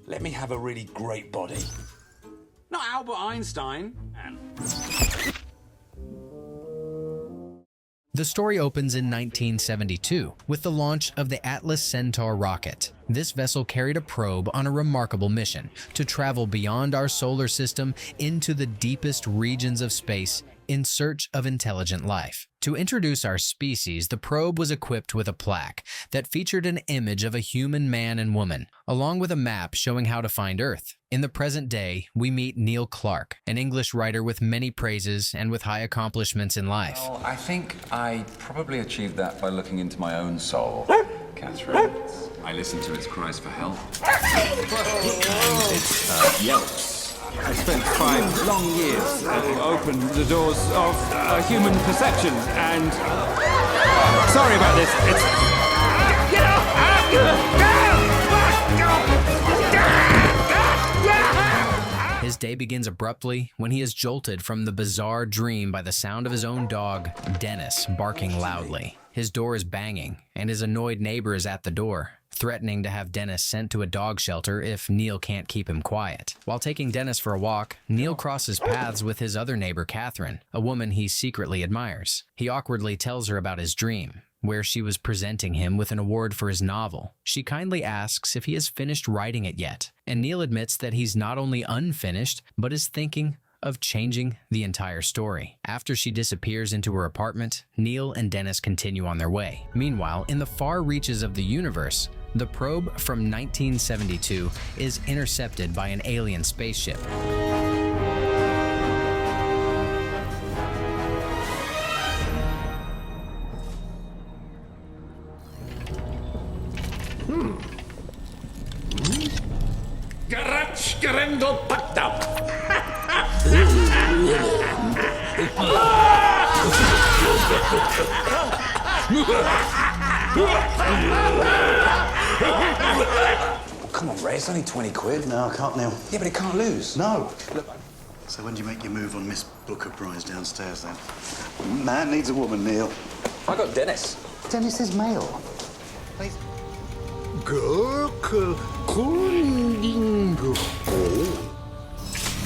let me have a really great body. Not Albert Einstein. The story opens in 1972 with the launch of the Atlas Centaur rocket. This vessel carried a probe on a remarkable mission to travel beyond our solar system into the deepest regions of space in search of intelligent life. To introduce our species, the probe was equipped with a plaque that featured an image of a human man and woman, along with a map showing how to find Earth. In the present day, we meet Neil Clark, an English writer with many praises and with high accomplishments in life. Well, I think I probably achieved that by looking into my own soul, Catherine. I listened to its cries for help. Its yelps. I spent 5 long years having opened the doors of human perception, and... Sorry about this, it's... His day begins abruptly when he is jolted from the bizarre dream by the sound of his own dog, Dennis, barking loudly. His door is banging, and his annoyed neighbor is at the door, threatening to have Dennis sent to a dog shelter if Neil can't keep him quiet. While taking Dennis for a walk, Neil crosses paths with his other neighbor, Catherine, a woman he secretly admires. He awkwardly tells her about his dream, where she was presenting him with an award for his novel. She kindly asks if he has finished writing it yet, and Neil admits that he's not only unfinished, but is thinking of changing the entire story. After she disappears into her apartment, Neil and Dennis continue on their way. Meanwhile, in the far reaches of the universe, the probe from 1972 is intercepted by an alien spaceship. Garage Gerendel packed up. Come on, Ray, it's only 20 quid. No, I can't, Neil. Yeah, but it can't lose. No. Look. So when do you make your move on Miss Booker Prize downstairs, then? Man needs a woman, Neil. I got Dennis. Dennis is male. Please.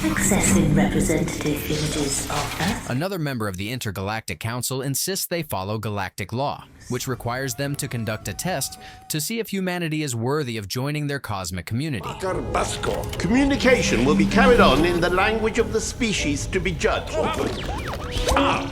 Accessing representative images of Earth. Another member of the Intergalactic Council insists they follow galactic law, which requires them to conduct a test to see if humanity is worthy of joining their cosmic community. Bhaskar. Communication will be carried on in the language of the species to be judged.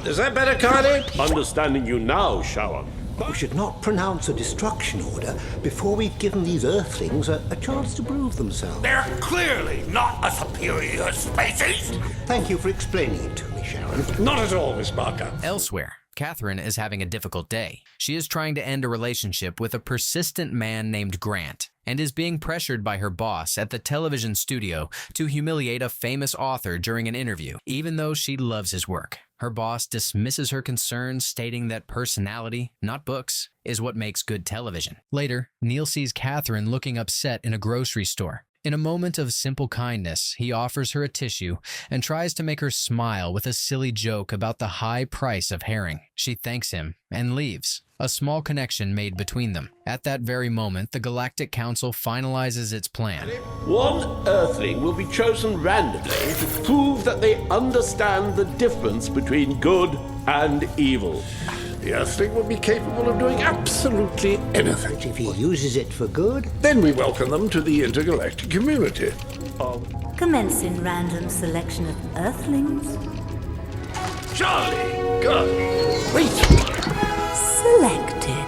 Is that better, Cardi? Understanding you now, Shawan. We should not pronounce a destruction order before we've given these Earthlings a chance to prove themselves. They're clearly not a superior species. Thank you for explaining it to me, Sharon. Not at all, Miss Barker. Elsewhere, Catherine is having a difficult day. She is trying to end a relationship with a persistent man named Grant and is being pressured by her boss at the television studio to humiliate a famous author during an interview, even though she loves his work. Her boss dismisses her concerns, stating that personality, not books, is what makes good television. Later, Neil sees Catherine looking upset in a grocery store. In a moment of simple kindness, he offers her a tissue and tries to make her smile with a silly joke about the high price of herring. She thanks him and leaves, a small connection made between them. At that very moment, the Galactic Council finalizes its plan. One Earthling will be chosen randomly to prove that they understand the difference between good and evil. The Earthling will be capable of doing absolutely anything. But if he uses it for good, Then we welcome them to the intergalactic community. Commencing random selection of Earthlings. Charlie, good. Wait. Selected.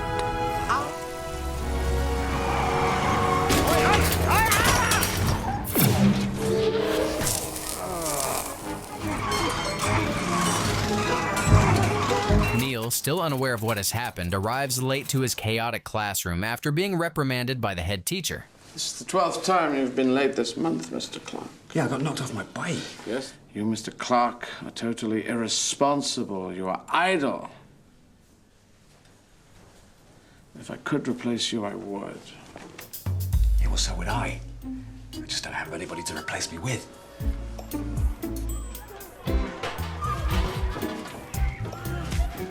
Neil, still unaware of what has happened, arrives late to his chaotic classroom after being reprimanded by the head teacher. This is the 12th time you've been late this month, Mr. Clark. Yeah, I got knocked off my bike. Yes? You, Mr. Clark, are totally irresponsible. You are idle. If I could replace you, I would. Yeah, well, so would I. I just don't have anybody to replace me with.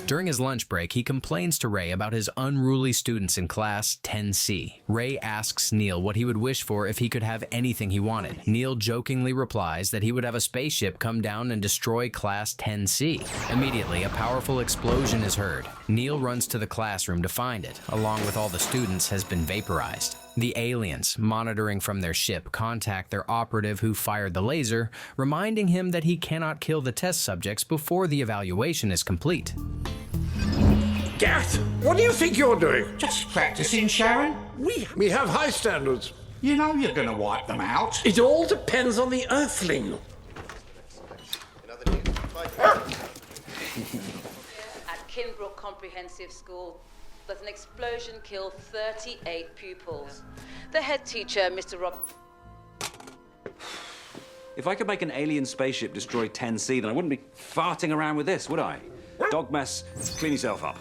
During his lunch break, he complains to Ray about his unruly students in class 10C. Ray asks Neil what he would wish for if he could have anything he wanted. Neil jokingly replies that he would have a spaceship come down and destroy class 10C. Immediately, a powerful explosion is heard. Neil runs to the classroom to find it, along with all the students, has been vaporized. The aliens, monitoring from their ship, contact their operative who fired the laser, reminding him that he cannot kill the test subjects before the evaluation is complete. Gath, what do you think you're doing? Just practicing, Sharon. We have high standards. You know you're going to wipe them out. It all depends on the Earthling. At Kinbrook Comprehensive School, there's an explosion killed 38 pupils. The head teacher, Mr. Rob... If I could make an alien spaceship destroy 10C, then I wouldn't be farting around with this, would I? Dog mess, clean yourself up.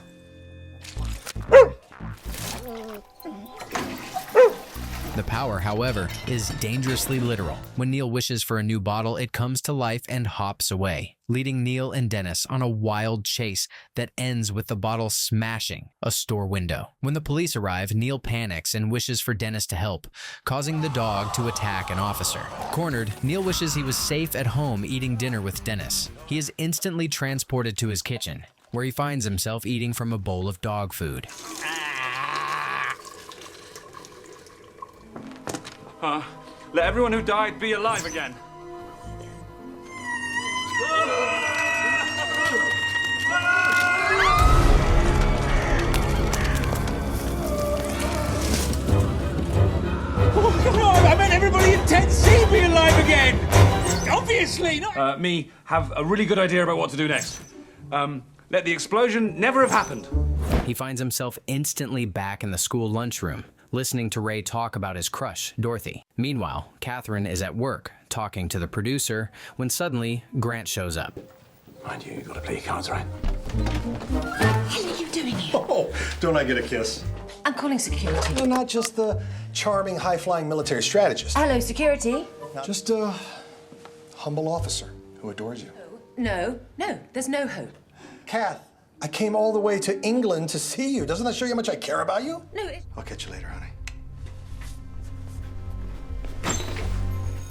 The power, however, is dangerously literal. When Neil wishes for a new bottle, it comes to life and hops away, leading Neil and Dennis on a wild chase that ends with the bottle smashing a store window. When the police arrive, Neil panics and wishes for Dennis to help, causing the dog to attack an officer. Cornered, Neil wishes he was safe at home eating dinner with Dennis. He is instantly transported to his kitchen, where he finds himself eating from a bowl of dog food. Let everyone who died be alive again. Oh, come on! I meant everybody in 10C be alive again! Obviously not! Me have a really good idea about what to do next. Let the explosion never have happened. He finds himself instantly back in the school lunchroom, listening to Ray talk about his crush, Dorothy. Meanwhile, Catherine is at work, talking to the producer, when suddenly Grant shows up. Mind you gotta play your cards right. What the hell are you doing here? Oh, don't I get a kiss? I'm calling security. No, not just the charming, high-flying military strategist. Hello, security. Just a humble officer who adores you. No, there's no hope. Kath, I came all the way to England to see you. Doesn't that show you how much I care about you? No, I'll catch you later, honey.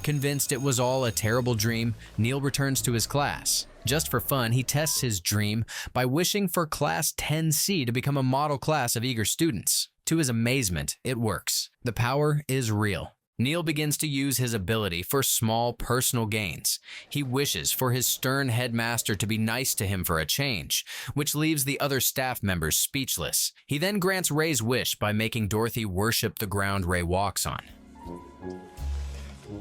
Convinced it was all a terrible dream, Neil returns to his class. Just for fun, he tests his dream by wishing for Class 10C to become a model class of eager students. To his amazement, it works. The power is real. Neil begins to use his ability for small personal gains. He wishes for his stern headmaster to be nice to him for a change, which leaves the other staff members speechless. He then grants Ray's wish by making Dorothy worship the ground Ray walks on.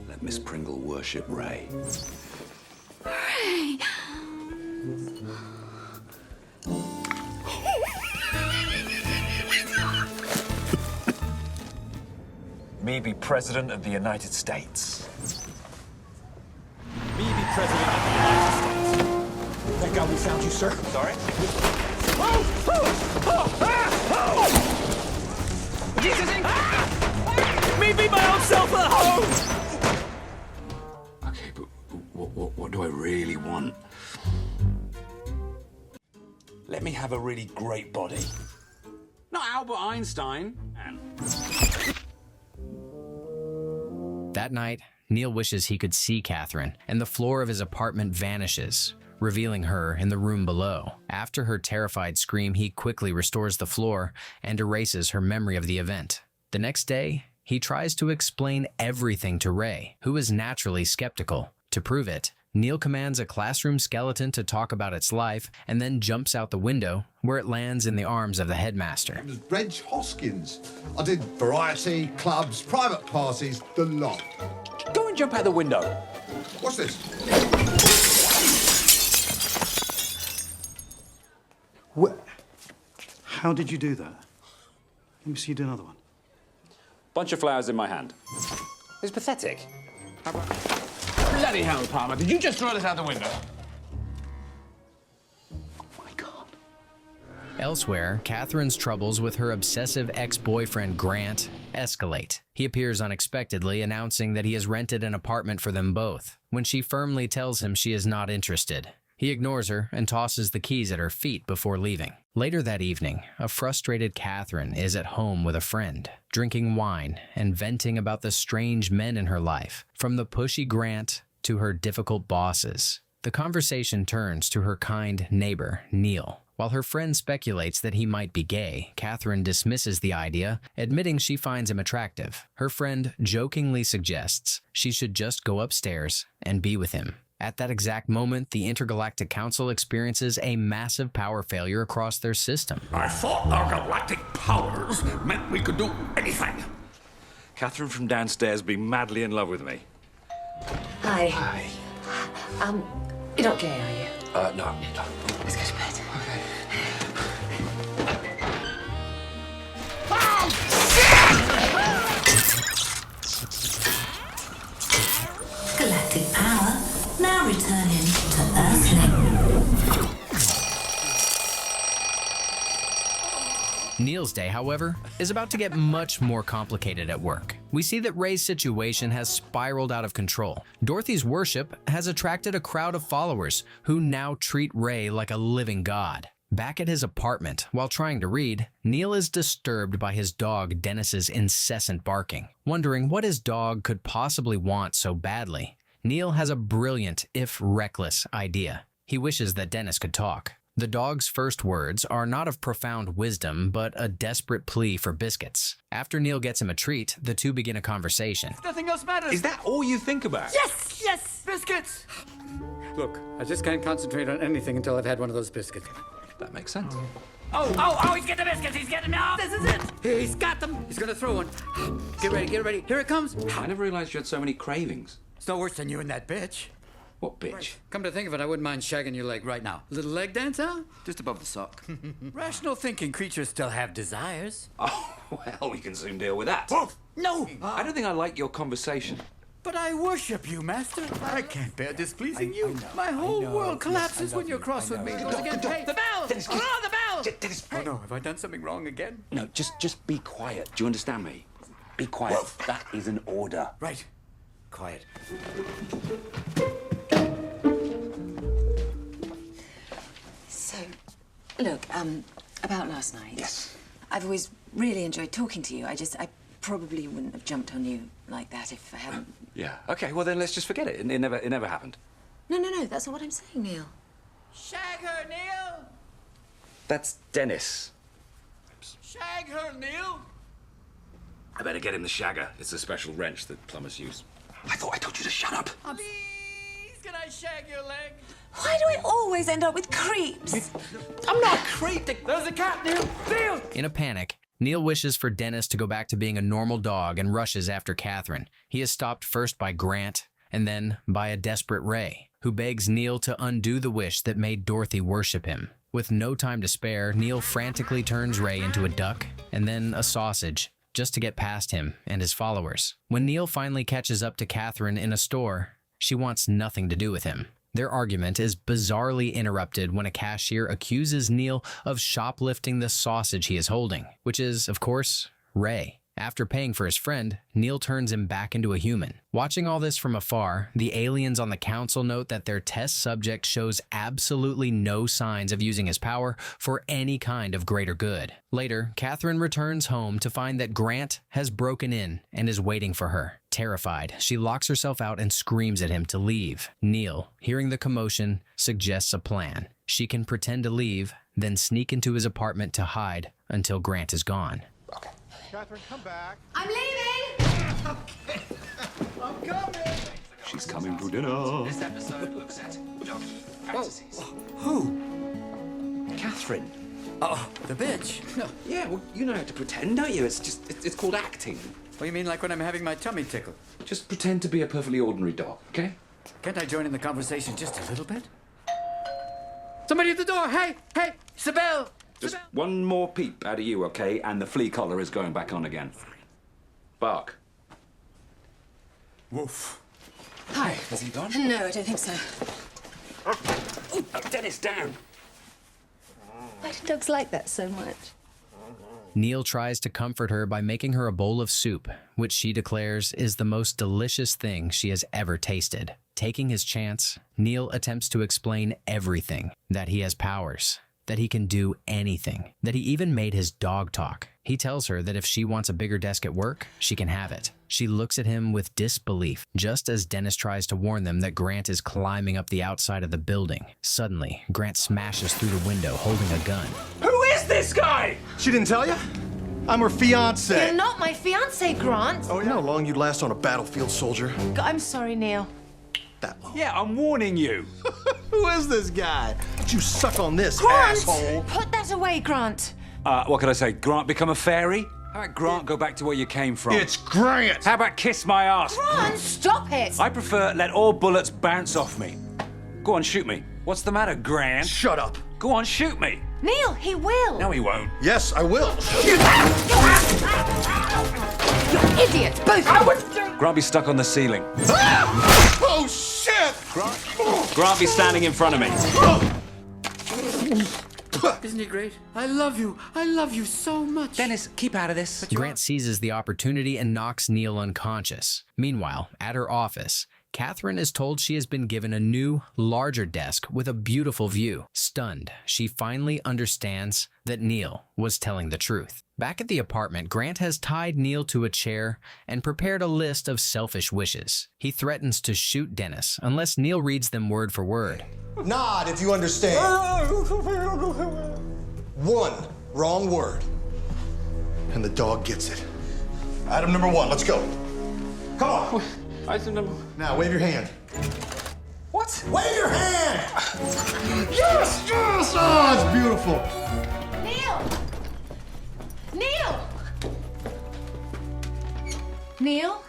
Let Miss Pringle worship Ray. Ray! Me be President of the United States. Me be President of the United States. Thank God we found you, sir. Sorry? Me be my own self at home! Okay, but what do I really want? Let me have a really great body. Not Albert Einstein. That night, Neil wishes he could see Catherine, and the floor of his apartment vanishes, revealing her in the room below. After her terrified scream, he quickly restores the floor and erases her memory of the event. The next day, he tries to explain everything to Ray, who is naturally skeptical. To prove it, Neil commands a classroom skeleton to talk about its life and then jumps out the window, where it lands in the arms of the headmaster. It was Reg Hoskins. I did variety, clubs, private parties, the lot. Go and jump out the window. What's this? How did you do that? Let me see you do another one. Bunch of flowers in my hand. It's pathetic. Bloody hell, Palmer, did you just throw this out the window? Elsewhere, Catherine's troubles with her obsessive ex-boyfriend Grant escalate. He appears unexpectedly, announcing that he has rented an apartment for them both, when she firmly tells him she is not interested. He ignores her and tosses the keys at her feet before leaving. Later that evening, a frustrated Catherine is at home with a friend, drinking wine and venting about the strange men in her life, from the pushy Grant to her difficult bosses. The conversation turns to her kind neighbor, Neil. While her friend speculates that he might be gay, Catherine dismisses the idea, admitting she finds him attractive. Her friend jokingly suggests she should just go upstairs and be with him. At that exact moment, the Intergalactic Council experiences a massive power failure across their system. I thought our galactic powers meant we could do anything. Catherine from downstairs being madly in love with me. Hi. Hi. You're not gay, are you? No. Let's go to bed. Galactic power now returning to Earthling. Neil's day, however, is about to get much more complicated at work. We see that Ray's situation has spiraled out of control. Dorothy's worship has attracted a crowd of followers who now treat Ray like a living god. Back at his apartment, while trying to read, Neil is disturbed by his dog Dennis's incessant barking. Wondering what his dog could possibly want so badly, Neil has a brilliant, if reckless, idea. He wishes that Dennis could talk. The dog's first words are not of profound wisdom, but a desperate plea for biscuits. After Neil gets him a treat, the two begin a conversation. Nothing else matters. Is that all you think about? Yes! Yes! Biscuits! Look, I just can't concentrate on anything until I've had one of those biscuits. That makes sense. Oh, he's getting the biscuits! He's getting them! Oh, this is it! He's got them! He's gonna throw one. Get ready, get ready. Here it comes. I never realized you had so many cravings. It's no worse than you and that bitch. What bitch? Right. Come to think of it, I wouldn't mind shagging your leg right now. Little leg dance, huh? Just above the sock. Rational thinking creatures still have desires. Oh, well, we can soon deal with that. Whoa! No! I don't think I like your conversation. But I worship you, Master. I can't bear displeasing you. My whole world collapses when you're cross with me. Again, hey, the bell! Dennis, Oh, the bell! Dennis, Oh, no, have I done something wrong again? No, just be quiet. Do you understand me? Be quiet. Whoa. That is an order. Right. Quiet. So, look, about last night. Yes. I've always really enjoyed talking to you. I probably wouldn't have jumped on you like that if I hadn't. Yeah. Okay. Well, then let's just forget it. It never happened. No, that's not what I'm saying, Neil. Shag her, Neil! That's Dennis. Shag her, Neil! I better get him the shagger. It's a special wrench that plumbers use. I thought I told you to shut up. Please, can I shag your leg? Why do I always end up with creeps? I'm not a creep. There's a cat, Neil! Neil! In a panic, Neil wishes for Dennis to go back to being a normal dog and rushes after Catherine. He is stopped first by Grant and then by a desperate Ray, who begs Neil to undo the wish that made Dorothy worship him. With no time to spare, Neil frantically turns Ray into a duck and then a sausage, just to get past him and his followers. When Neil finally catches up to Catherine in a store, she wants nothing to do with him. Their argument is bizarrely interrupted when a cashier accuses Neil of shoplifting the sausage he is holding, which is, of course, Ray. After paying for his friend, Neil turns him back into a human. Watching all this from afar, the aliens on the council note that their test subject shows absolutely no signs of using his power for any kind of greater good. Later, Catherine returns home to find that Grant has broken in and is waiting for her. Terrified, she locks herself out and screams at him to leave. Neil, hearing the commotion, suggests a plan. She can pretend to leave, then sneak into his apartment to hide until Grant is gone. Okay. Catherine, come back. I'm leaving! Okay. I'm coming. She's coming to dinner. This episode looks at doggy fantasies. Who? Catherine. Oh, the bitch. No. Yeah, well, you know how to pretend, don't you? It's called acting. What do you mean, like when I'm having my tummy tickled? Just pretend to be a perfectly ordinary dog, okay? Can't I join in the conversation just a little bit? Somebody at the door! Hey! Sibel! Just one more peep out of you, okay? And the flea collar is going back on again. Bark. Woof. Hi. Has he gone? No, I don't think so. Oh, Dennis, down. Why do dogs like that so much? Neil tries to comfort her by making her a bowl of soup, which she declares is the most delicious thing she has ever tasted. Taking his chance, Neil attempts to explain everything, that he has powers, that he can do anything, that he even made his dog talk. He tells her that if she wants a bigger desk at work, she can have it. She looks at him with disbelief, just as Dennis tries to warn them that Grant is climbing up the outside of the building. Suddenly, Grant smashes through the window holding a gun. Who is this guy? She didn't tell you? I'm her fiance. You're not my fiance, Grant. Oh, you know how long you'd last on a battlefield, soldier? I'm sorry, Neil. That long. Yeah, I'm warning you. Who is this guy? Don't you suck on this, Grant! asshole. Put that away, Grant. What could I say? Grant become a fairy? How about Grant go back to where you came from? It's Grant! How about kiss my ass? Grant, stop it! I prefer let all bullets bounce off me. Go on, shoot me. What's the matter, Grant? Shut up. Go on, shoot me. Neil, he will. No, he won't. Yes, I will. You idiots, both. Grant be stuck on the ceiling. Oh, shit! Grant be standing in front of me. Isn't he great? I love you. I love you so much. Dennis, keep out of this. Grant seizes the opportunity and knocks Neil unconscious. Meanwhile, at her office, Catherine is told she has been given a new, larger desk with a beautiful view. Stunned, she finally understands that Neil was telling the truth. Back at the apartment, Grant has tied Neil to a chair and prepared a list of selfish wishes. He threatens to shoot Dennis unless Neil reads them word for word. Nod if you understand. 1 wrong word, and the dog gets it. Item number 1, let's go. Come on. Item number... Now, wave your hand. What? Wave your hand! Yes! Yes! Oh, it's beautiful. Neil! Neil? Neil?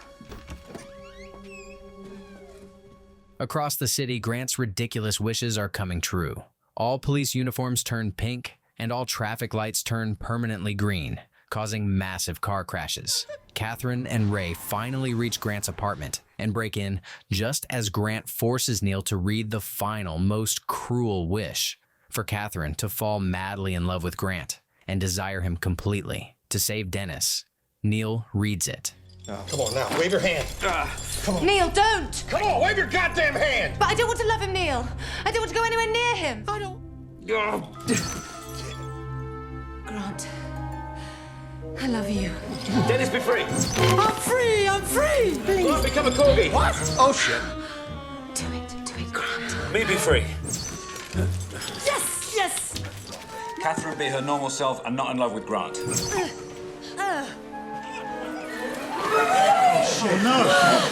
Across the city, Grant's ridiculous wishes are coming true. All police uniforms turn pink, and all traffic lights turn permanently green, causing massive car crashes. Catherine and Ray finally reach Grant's apartment and break in just as Grant forces Neil to read the final, most cruel wish, for Catherine to fall madly in love with Grant and desire him completely. To save Dennis, Neil reads it. Come on now, wave your hand. Come on. Neil, don't! Come on, wave your goddamn hand! But I don't want to love him, Neil. I don't want to go anywhere near him. I don't... Grant, I love you. Dennis, be free. I'm free! I'm free! Please. Grant, become a corgi. What? Oh, shit. Do it, Grant. Me be free. Yes, yes! Catherine be her normal self and not in love with Grant. Oh, no.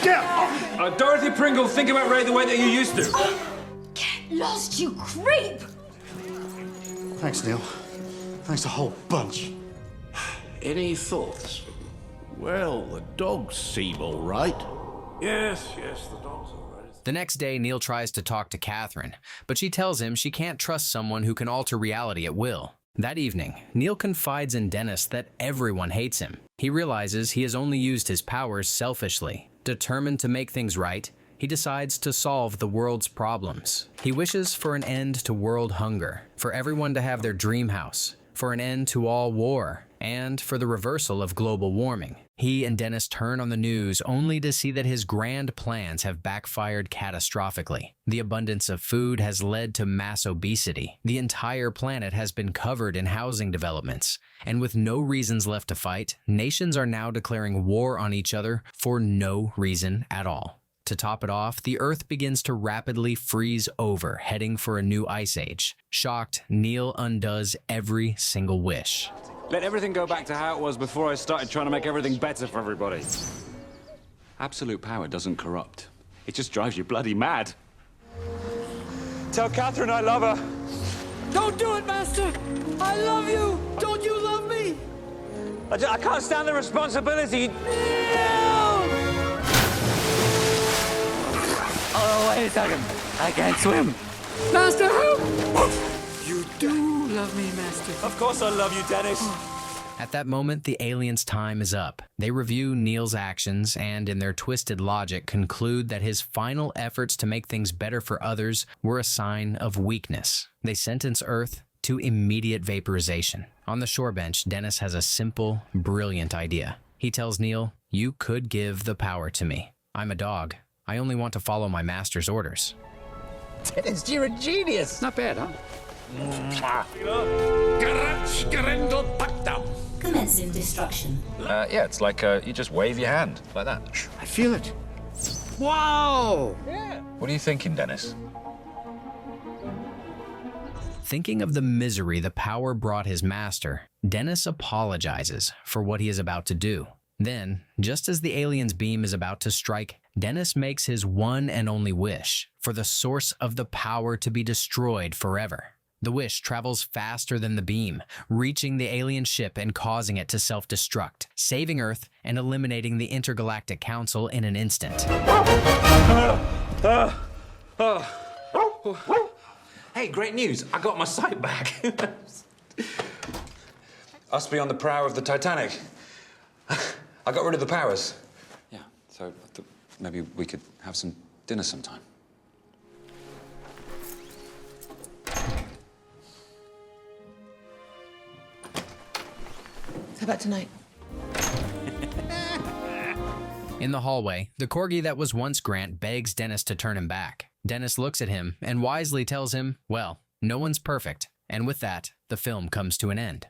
Get Dorothy Pringle, think about Ray the way that you used to. Get lost, you creep! Thanks, Neil. Thanks a whole bunch. Any thoughts? Well, the dogs seem all right. Yes, the dog's all right. The next day, Neil tries to talk to Catherine, but she tells him she can't trust someone who can alter reality at will. That evening, Neil confides in Dennis that everyone hates him. He realizes he has only used his powers selfishly. Determined to make things right, he decides to solve the world's problems. He wishes for an end to world hunger, for everyone to have their dream house, for an end to all war, and for the reversal of global warming. He and Dennis turn on the news only to see that his grand plans have backfired catastrophically. The abundance of food has led to mass obesity. The entire planet has been covered in housing developments. And with no reasons left to fight, nations are now declaring war on each other for no reason at all. To top it off, the Earth begins to rapidly freeze over, heading for a new ice age. Shocked, Neil undoes every single wish. Let everything go back to how it was before I started trying to make everything better for everybody. Absolute power doesn't corrupt. It just drives you bloody mad. Tell Catherine I love her. Don't do it, Master! I love you! Don't you love me? I can't stand the responsibility. Oh, wait a second. I can't swim. Master, help! You do love me, Master. Of course I love you, Dennis. At that moment, the aliens' time is up. They review Neil's actions and, in their twisted logic, conclude that his final efforts to make things better for others were a sign of weakness. They sentence Earth to immediate vaporization. On the shore bench, Dennis has a simple, brilliant idea. He tells Neil, "You could give the power to me. I'm a dog. I only want to follow my master's orders." Dennis, you're a genius. Not bad, huh? Commencing destruction. Yeah, it's like you just wave your hand, like that. I feel it. Wow! Yeah. What are you thinking, Dennis? Thinking of the misery the power brought his master, Dennis apologizes for what he is about to do. Then, just as the alien's beam is about to strike, Dennis makes his one and only wish for the source of the power to be destroyed forever. The wish travels faster than the beam, reaching the alien ship and causing it to self-destruct, saving Earth and eliminating the Intergalactic Council in an instant. Hey, great news. I got my sight back. Us be on the prow of the Titanic. I got rid of the powers. Yeah, so I thought maybe we could have some dinner sometime. How about tonight? In the hallway, the corgi that was once Grant begs Dennis to turn him back. Dennis looks at him and wisely tells him, well, no one's perfect. And with that, the film comes to an end.